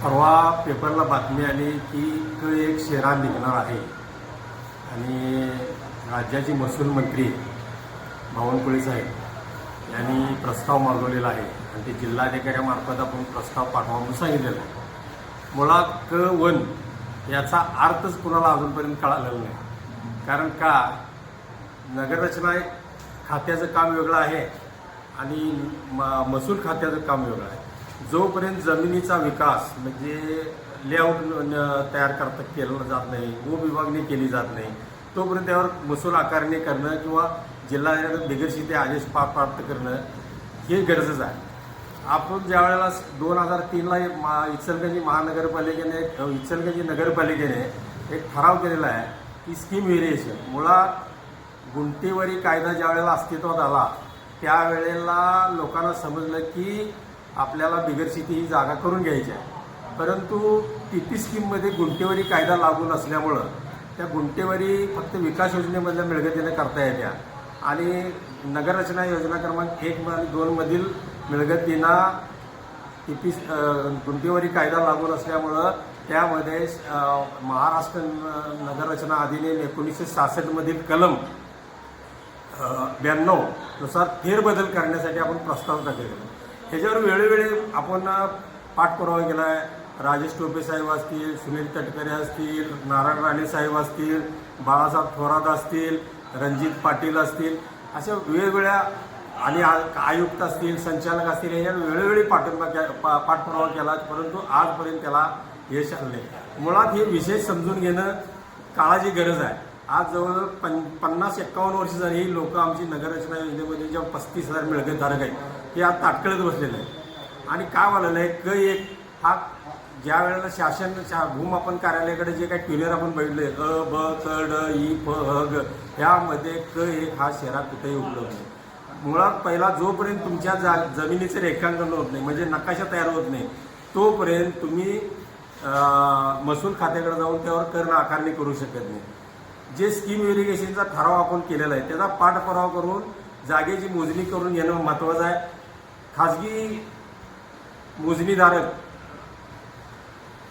परवा पेपरला बातमी आली की एक शेरा निघणार आहे आणि राज्याचे महसूल मंत्री बावनकुळे साहेब यांनी प्रस्ताव मागवलेला आहे आणि ते जिल्हाधिकाऱ्यांमार्फत आपण प्रस्ताव पाठवा म्हणून सांगितलेलं आहे. मुळात वन याचा अर्थच कुणाला अजूनपर्यंत कळालेला नाही. कारण का नगररचना खात्याचं काम वेगळं आहे आणि महसूल खात्याचं काम वेगळं आहे. जोपर्यंत जमिनीचा विकास म्हणजे लेआउट तयार केला जात नाही, विभागणी केली जात नाही, तोपर्यंत त्यावर महसूल आकारणी करणं किंवा जिल्हाधिकारी बिगरशिते आदेश प्राप्त करणं हे गरजेचं आहे. आपण ज्या वेळेला 2003ला इचलकरंजी नगरपालिकेने एक ठराव केलेला आहे की स्कीम व्हेरिएशन. मुळात गुंठेवारी कायदा ज्या वेळेला अस्तित्वात आला त्यावेळेला लोकांना समजलं की आपल्याला बिगरशिती ही जागा करून घ्यायची आहे, परंतु टीपी स्कीममध्ये गुंठेवारी कायदा लागू नसल्यामुळं त्या गुंठेवारी फक्त विकास योजनेमधल्या मिळकतीने करता येत्या आणि नगररचना योजना क्रमांक 1 आणि 2 मधील मिळकतींना टीपी गुंठेवारी कायदा लागू नसल्यामुळं त्यामध्ये महाराष्ट्र नगररचना अधिनियम 1966 मधील कलम 92 नुसार फेरबदल करण्यासाठी आपण प्रस्ताव टाकलेला. ह्याच्यावर वेळोवेळी आपण पाठपुरावा केला आहे. राजेश टोपे साहेब असतील, सुनील तटकरे असतील, नारायण राणे साहेब असतील, बाळासाहेब थोरात असतील, रणजित पाटील असतील, अशा वेगवेगळ्या आणि आयुक्त असतील, संचालक असतील, याच्यावर वेळोवेळी पाठपुरावा केला, परंतु आजपर्यंत त्याला यश आलं नाही. मुळात हे विषय समजून घेणं काळाची गरज आहे. आज जवळजवळ 50-51 वर्ष झाली ही लोक आमची नगररचना योजनेमध्ये ज्या 35,000 मिळकतधारक आहेत ते आज ताटकळत बसलेले आहेत. आणि काय झालेलं आहे एक हा ज्या वेळेला शासन भूमापन कार्यालयाकडे जे काही ट्युनर आपण बघितले ब क ड इ फ ह ग यामध्ये एक हा शेरा कुठेही उपलब्ध नाही. मुळात पहिला जोपर्यंत तुमच्या जमिनीचे रेखांकन होत नाही म्हणजे नकाशा तयार होत नाही तोपर्यंत तुम्ही महसूल खात्याकडे जाऊन त्यावर कर आकारणी करू शकत नाही. जे स्कीम व्हेरिफिकेशनचा ठराव आपण केलेला आहे त्याचा पाठपुरावा करून जागेची मोजणी करून घेणं महत्त्वाचं आहे. खाजगी मोजणीधारक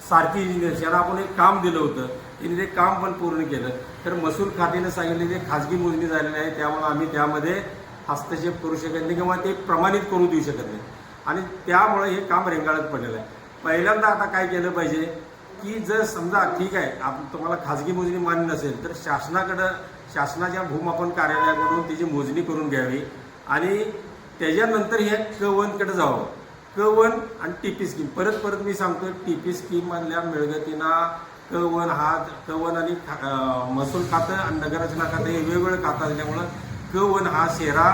सारखी इंजिनियर्स यांना आपण एक काम दिलं होतं, त्यांनी ते काम पण पूर्ण केलं, तर महसूल खात्याने सांगितले ते खाजगी मोजणी झालेली आहे त्यामुळे आम्ही त्यामध्ये हस्तक्षेप करू शकत नाही किंवा ते प्रमाणित करू देऊ शकत नाही आणि त्यामुळे हे काम रेंगाळत पडलेलं आहे. पहिल्यांदा आता काय केलं पाहिजे की जर समजा ठीक आहे तुम्हाला खाजगी मोजणी मान्य नसेल तर शासनाच्या भूमापन कार्यालयाकडून त्याची मोजणी करून घ्यावी आणि त्याच्यानंतर हे क1कडे जावं. क1 आणि टीपी स्कीम परत मी सांगतो, टीपी स्कीममधल्या मिळकतींना क1 आणि महसूल खातं आणि नगररचना खातं हे वेगवेगळं खातं असल्यामुळं क1 हा शेरा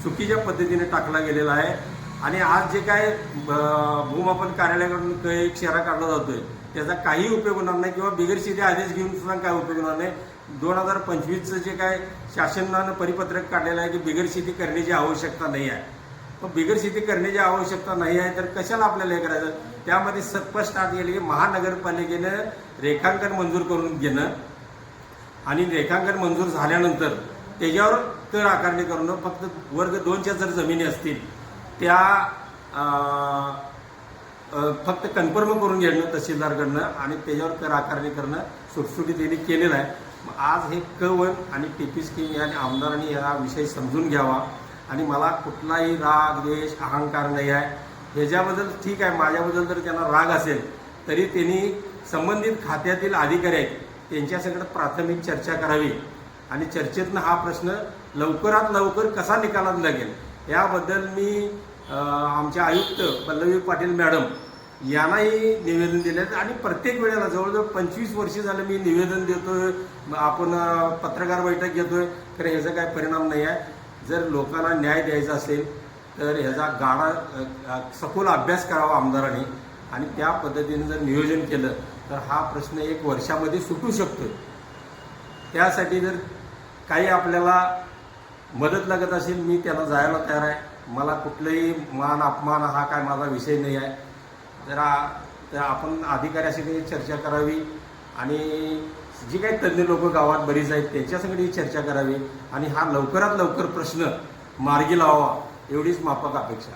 चुकीच्या पद्धतीने टाकला गेलेला आहे आणि आज जे काय भूमापन कार्यालयाकडून एक शेरा काढला जातोय त्याचा काही उपयोग होणार नाही किंवा बिगरशिते आदेश घेऊन सुद्धा काय उपयोग होणार नाही. 2025चं जे काय शासनानं परिपत्रक काढलेलं आहे की बिगरशिती करण्याची आवश्यकता नाही आहे. मग बिगरशिती करण्याची आवश्यकता नाही आहे तर कशाला आपल्याला हे करायचं. त्यामध्ये स्पष्ट आत गेले की महानगरपालिकेनं रेखांकन मंजूर करून घेणं आणि रेखांकन मंजूर झाल्यानंतर त्याच्यावर कर आकारणी करणं. फक्त वर्ग 2च्या जर जमिनी असतील त्या फक्त कन्फर्म करून घेणं तहसीलदारकडनं आणि त्याच्यावर कर आकारणी करणं सुटसुटीत त्यांनी केलेलं आहे. आज हे क1 आणि टीपी स्कीम या आमदारांनी हा विषय समजून घ्यावा आणि मला कुठलाही राग द्वेष अहंकार नाही आहे. ह्याच्याबद्दल ठीक आहे, माझ्याबद्दल जर त्यांना राग असेल तरी त्यांनी संबंधित खात्यातील अधिकारी आहेत त्यांच्यासंगत प्राथमिक चर्चा करावी आणि चर्चेतनं हा प्रश्न लवकरात लवकर कसा निकालात लागेल याबद्दल मी आमच्या आयुक्त पल्लवी पाटील मॅडम यांनाही निवेदन दिलं आणि प्रत्येक वेळेला जवळजवळ 25 वर्ष झालं मी निवेदन देतोय, आपण पत्रकार बैठक घेतोय, तर ह्याचा काय परिणाम नाही आहे. जर लोकांना न्याय द्यायचा असेल तर ह्याचा गाढा सखोल अभ्यास करावा आमदारांनी आणि त्या पद्धतीने जर नियोजन केलं तर हा प्रश्न 1 वर्षामध्ये सुटू शकतो. त्यासाठी जर काही आपल्याला मदत लागत असेल मी त्याला जायला तयार आहे. मला कुठलाही मान अपमान हा काय माझा विषय नाही आहे. जरा आपण अधिकाऱ्याशी चर्चा करावी आणि जी काही तज्ज्ञ लोक गावात बरीच आहेत त्यांच्यासंगत ही चर्चा करावी आणि हा लवकरात लवकर प्रश्न मार्गी लावावा एवढीच माफक अपेक्षा.